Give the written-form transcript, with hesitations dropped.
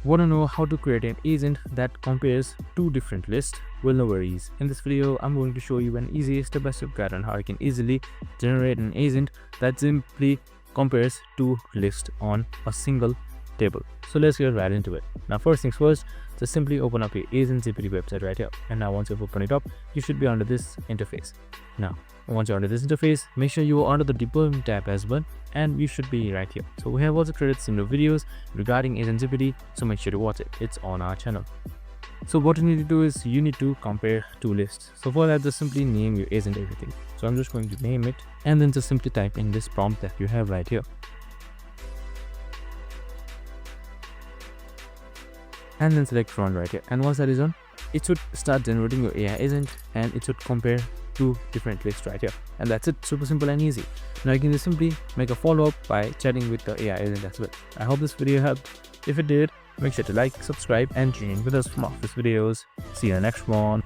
Want to know how to create an agent that compares two different lists? Well, no worries. In this video, I'm going to show you an easy step-by-step guide on how you can easily generate an agent that simply compares two lists on a single table. So let's get right into it. Now, first things first, just simply open up your AgentGPT website right here. And now once you've opened it up, you should be under this interface. Now, once you're under this interface, make sure you are under the deployment tab as well, and you should be right here. So we have also created similar videos regarding AgentGPT, so make sure to watch it. It's on our channel. So what you need to do is you need to compare two lists. So for that, just simply name your agent everything. So I'm just going to name it and then just simply type in this prompt that you have right here. And then select run right here. And once that is done, it should start generating your AI agent and it should compare two different lists right here. And that's it, super simple and easy. Now you can just simply make a follow-up by chatting with the AI agent as well. I hope this video helped. If it did, make sure to like, subscribe and tune in with us for more of these videos. See you in the next one.